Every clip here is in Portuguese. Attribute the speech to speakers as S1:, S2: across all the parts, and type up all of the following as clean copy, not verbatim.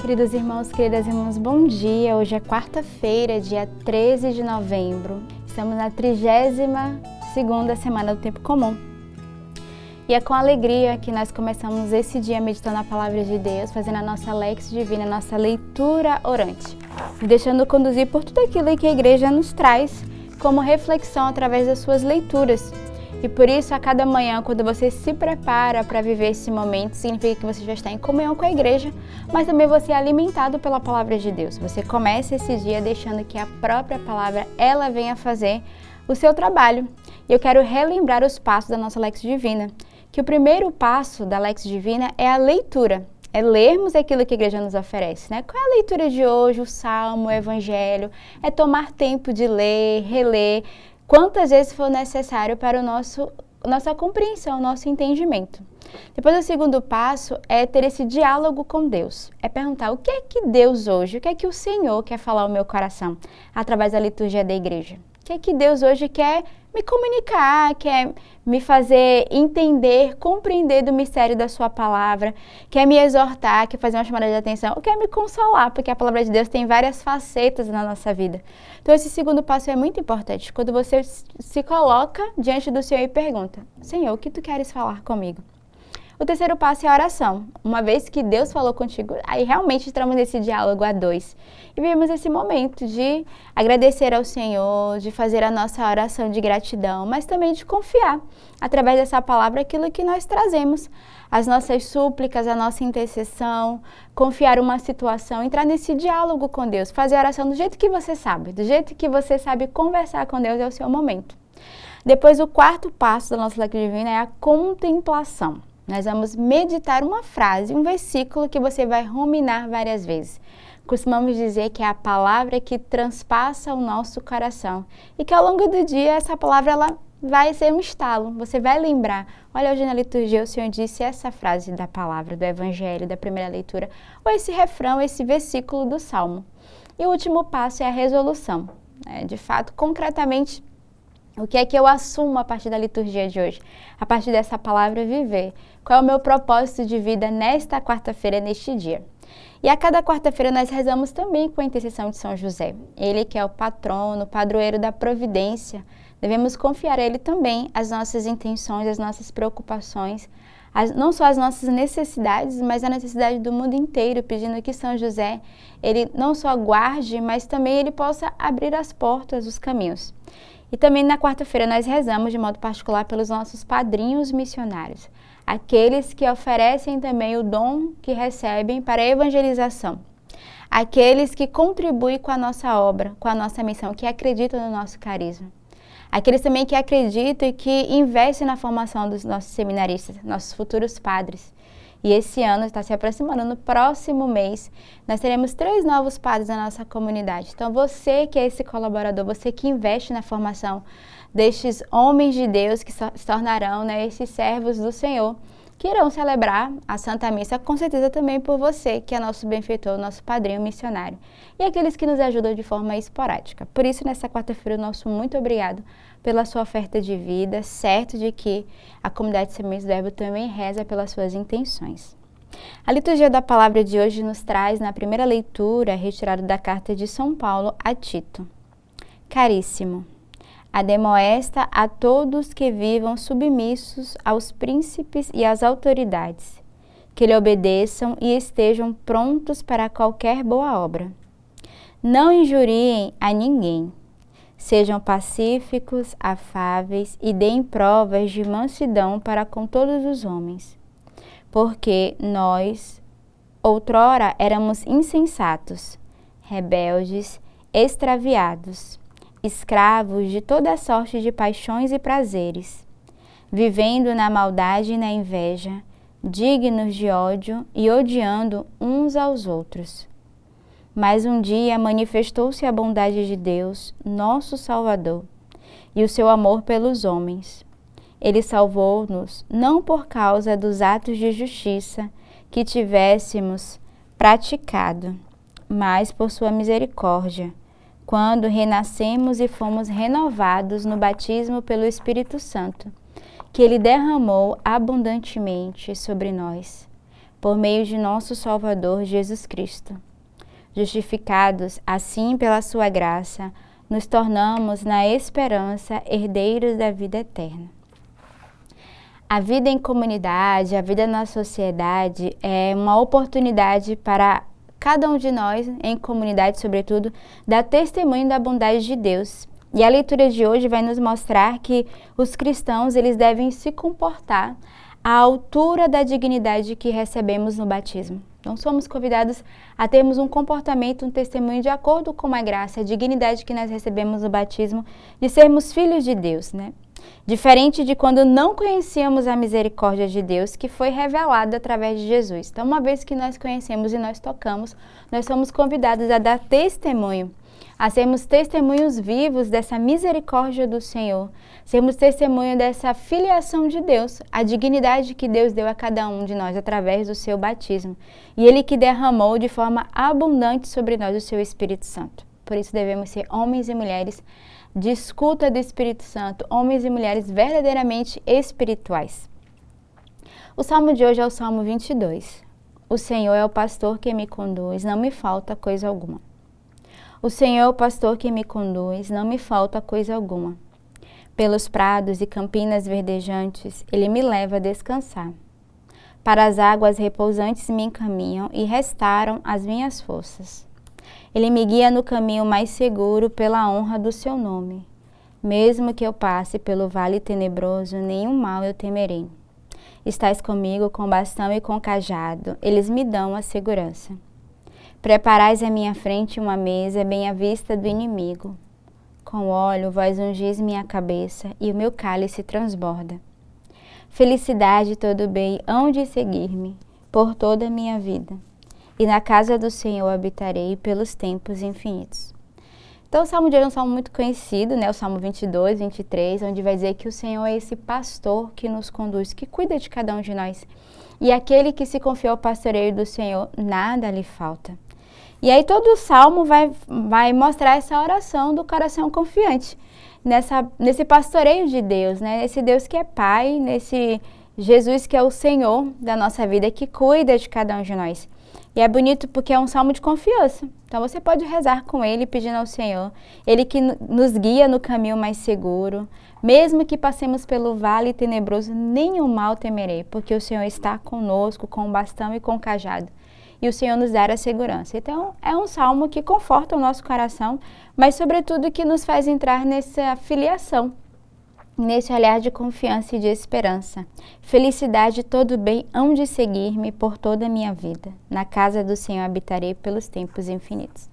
S1: Queridos irmãos, queridas irmãs, bom dia. Hoje é quarta-feira, dia 13 de novembro. Estamos na 32ª semana do Tempo Comum. E é com alegria que nós começamos esse dia meditando a Palavra de Deus, fazendo a nossa Lex Divina, a nossa leitura orante, e deixando conduzir por tudo aquilo que a Igreja nos traz como reflexão através das suas leituras. E por isso, a cada manhã, quando você se prepara para viver esse momento, significa que você já está em comunhão com a Igreja, mas também você é alimentado pela Palavra de Deus. Você começa esse dia deixando que a própria Palavra, ela venha fazer o seu trabalho. E eu quero relembrar os passos da nossa Lex Divina, que o primeiro passo da Lex Divina é a leitura. É lermos aquilo que a Igreja nos oferece, né? Qual é a leitura de hoje? O Salmo, o Evangelho. É tomar tempo de ler, reler, quantas vezes for necessário para nossa compreensão, nosso entendimento. Depois, o segundo passo é ter esse diálogo com Deus. É perguntar o que é que Deus hoje, o que é que o Senhor quer falar ao meu coração através da liturgia da igreja. O que é que Deus hoje quer me comunicar, quer me fazer entender, compreender do mistério da sua palavra, quer me exortar, quer fazer uma chamada de atenção, ou quer me consolar, porque a palavra de Deus tem várias facetas na nossa vida. Então esse segundo passo é muito importante, quando você se coloca diante do Senhor e pergunta: Senhor, o que tu queres falar comigo? O terceiro passo é a oração. Uma vez que Deus falou contigo, aí realmente entramos nesse diálogo a dois. E vivemos esse momento de agradecer ao Senhor, de fazer a nossa oração de gratidão, mas também de confiar, através dessa palavra, aquilo que nós trazemos. As nossas súplicas, a nossa intercessão, confiar uma situação, entrar nesse diálogo com Deus, fazer a oração do jeito que você sabe conversar com Deus é o seu momento. Depois, o quarto passo da nossa Lex Divina é a contemplação. Nós vamos meditar uma frase, um versículo que você vai ruminar várias vezes. Costumamos dizer que é a palavra que transpassa o nosso coração e que ao longo do dia essa palavra ela vai ser um estalo. Você vai lembrar, olha, hoje na liturgia o Senhor disse essa frase da palavra, do Evangelho, da primeira leitura, ou esse refrão, esse versículo do Salmo. E o último passo é a resolução. De fato, concretamente, o que é que eu assumo a partir da liturgia de hoje? A partir dessa palavra viver. Qual é o meu propósito de vida nesta quarta-feira, neste dia? E a cada quarta-feira nós rezamos também com a intercessão de São José. Ele que é o patrono, padroeiro da providência. Devemos confiar a ele também as nossas intenções, as nossas preocupações, não só as nossas necessidades, mas a necessidade do mundo inteiro, pedindo que São José, ele não só guarde, mas também ele possa abrir as portas, os caminhos. E também na quarta-feira nós rezamos de modo particular pelos nossos padrinhos missionários, aqueles que oferecem também o dom que recebem para a evangelização, aqueles que contribuem com a nossa obra, com a nossa missão, que acreditam no nosso carisma, aqueles também que acreditam e que investem na formação dos nossos seminaristas, nossos futuros padres. E esse ano está se aproximando, no próximo mês, nós teremos 3 novos padres na nossa comunidade. Então, você que é esse colaborador, você que investe na formação destes homens de Deus que se tornarão, esses servos do Senhor, que irão celebrar a Santa Missa, com certeza também por você, que é nosso benfeitor, nosso padrinho missionário. E aqueles que nos ajudam de forma esporádica. Por isso, nessa quarta-feira, o nosso muito obrigado pela sua oferta de vida, certo de que a comunidade Sementes do Verbo também reza pelas suas intenções. A liturgia da palavra de hoje nos traz, na primeira leitura, retirada da carta de São Paulo a Tito. Caríssimo, ademoesta a todos que vivam submissos aos príncipes e às autoridades, que lhe obedeçam e estejam prontos para qualquer boa obra. Não injuriem a ninguém. Sejam pacíficos, afáveis e deem provas de mansidão para com todos os homens. Porque nós, outrora, éramos insensatos, rebeldes, extraviados, escravos de toda sorte de paixões e prazeres, vivendo na maldade e na inveja, dignos de ódio e odiando uns aos outros. Mas um dia manifestou-se a bondade de Deus, nosso Salvador, e o seu amor pelos homens. Ele salvou-nos não por causa dos atos de justiça que tivéssemos praticado, mas por sua misericórdia, quando renascemos e fomos renovados no batismo pelo Espírito Santo, que ele derramou abundantemente sobre nós, por meio de nosso Salvador Jesus Cristo. Justificados, assim, pela sua graça, nos tornamos, na esperança, herdeiros da vida eterna. A vida em comunidade, a vida na sociedade é uma oportunidade para cada um de nós, em comunidade sobretudo, dar testemunho da bondade de Deus. E a leitura de hoje vai nos mostrar que os cristãos eles devem se comportar à altura da dignidade que recebemos no batismo. Então somos convidados a termos um comportamento, um testemunho de acordo com a graça, a dignidade que nós recebemos no batismo, de sermos filhos de Deus, né? Diferente de quando não conhecíamos a misericórdia de Deus, que foi revelada através de Jesus. Então, uma vez que nós conhecemos e nós tocamos, nós somos convidados a dar testemunho, a sermos testemunhos vivos dessa misericórdia do Senhor, sermos testemunho dessa filiação de Deus, a dignidade que Deus deu a cada um de nós através do seu batismo, e Ele que derramou de forma abundante sobre nós o seu Espírito Santo. Por isso devemos ser homens e mulheres de escuta do Espírito Santo, homens e mulheres verdadeiramente espirituais. O salmo de hoje é o Salmo 22. O Senhor é o pastor que me conduz, não me falta coisa alguma. O Senhor é o pastor que me conduz, não me falta coisa alguma. Pelos prados e campinas verdejantes, Ele me leva a descansar. Para as águas repousantes me encaminham e restauram as minhas forças. Ele me guia no caminho mais seguro pela honra do seu nome. Mesmo que eu passe pelo vale tenebroso, nenhum mal eu temerei. Estás comigo com bastão e com cajado, eles me dão a segurança. Preparais à minha frente uma mesa bem à vista do inimigo. Com óleo vós ungis minha cabeça e o meu cálice transborda. Felicidade e todo bem hão de seguir-me por toda a minha vida. E na casa do Senhor habitarei pelos tempos infinitos. Então o Salmo de hoje é um salmo muito conhecido, né? O Salmo 22, 23, onde vai dizer que o Senhor é esse pastor que nos conduz, que cuida de cada um de nós. E aquele que se confiou ao pastoreio do Senhor, nada lhe falta. E aí todo o salmo vai mostrar essa oração do coração confiante, nesse pastoreio de Deus, né? Esse Deus que é Pai, nesse Jesus que é o Senhor da nossa vida, que cuida de cada um de nós. E é bonito porque é um salmo de confiança. Então você pode rezar com ele, pedindo ao Senhor. Ele que nos guia no caminho mais seguro. Mesmo que passemos pelo vale tenebroso, nenhum mal temerei, porque o Senhor está conosco com o bastão e com o cajado. E o Senhor nos dará a segurança. Então é um salmo que conforta o nosso coração, mas sobretudo que nos faz entrar nessa filiação, nesse olhar de confiança e de esperança. Felicidade e todo bem hão de seguir-me por toda a minha vida. Na casa do Senhor habitarei pelos tempos infinitos.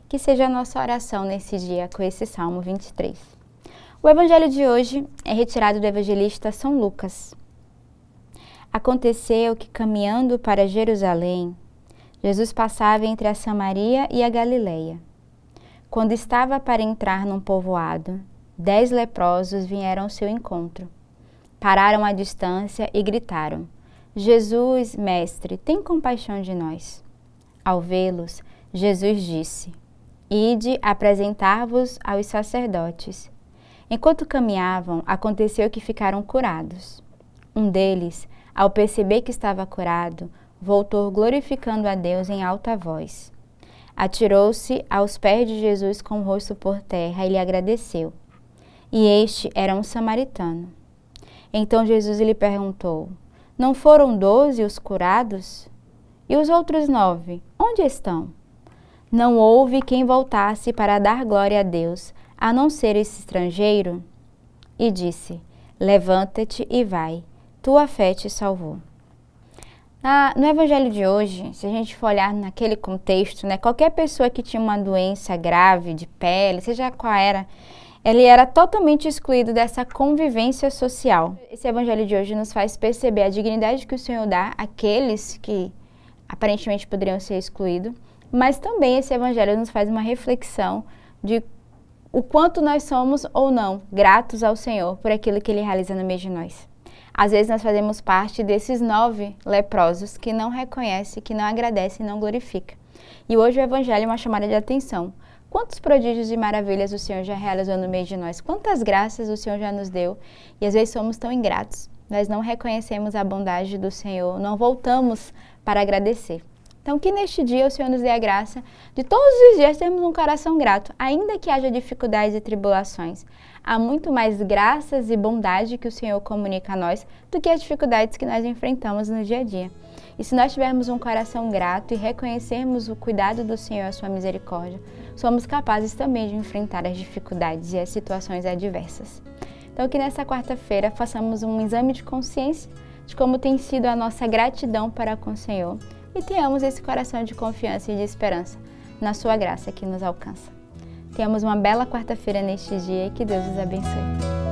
S1: Que seja a nossa oração nesse dia com esse Salmo 23. O evangelho de hoje é retirado do evangelista São Lucas. Aconteceu que, caminhando para Jerusalém, Jesus passava entre a Samaria e a Galileia. Quando estava para entrar num povoado, 10 leprosos vieram ao seu encontro. Pararam à distância e gritaram: Jesus, mestre, tem compaixão de nós. Ao vê-los, Jesus disse: Ide apresentar-vos aos sacerdotes. Enquanto caminhavam, aconteceu que ficaram curados. Um deles, ao perceber que estava curado, voltou glorificando a Deus em alta voz. Atirou-se aos pés de Jesus com o rosto por terra e lhe agradeceu. E este era um samaritano. Então Jesus lhe perguntou: Não foram 12 os curados? E os outros 9, onde estão? Não houve quem voltasse para dar glória a Deus, a não ser esse estrangeiro? E disse: Levanta-te e vai, tua fé te salvou. No evangelho de hoje, se a gente for olhar naquele contexto, né, qualquer pessoa que tinha uma doença grave de pele, seja qual era, ele era totalmente excluído dessa convivência social. Esse evangelho de hoje nos faz perceber a dignidade que o Senhor dá àqueles que aparentemente poderiam ser excluídos, mas também esse evangelho nos faz uma reflexão de o quanto nós somos ou não gratos ao Senhor por aquilo que Ele realiza no meio de nós. Às vezes nós fazemos parte desses 9 leprosos que não reconhecem, que não agradecem e não glorificam. E hoje o evangelho é uma chamada de atenção. Quantos prodígios e maravilhas o Senhor já realizou no meio de nós? Quantas graças o Senhor já nos deu? E às vezes somos tão ingratos. nós não reconhecemos a bondade do Senhor, não voltamos para agradecer. Então, que neste dia o Senhor nos dê a graça de todos os dias termos um coração grato, ainda que haja dificuldades e tribulações. Há muito mais graças e bondade que o Senhor comunica a nós do que as dificuldades que nós enfrentamos no dia a dia. E se nós tivermos um coração grato e reconhecermos o cuidado do Senhor e a sua misericórdia, somos capazes também de enfrentar as dificuldades e as situações adversas. Então, que nessa quarta-feira façamos um exame de consciência de como tem sido a nossa gratidão para com o Senhor e tenhamos esse coração de confiança e de esperança na sua graça que nos alcança. Tenhamos uma bela quarta-feira neste dia e que Deus os abençoe.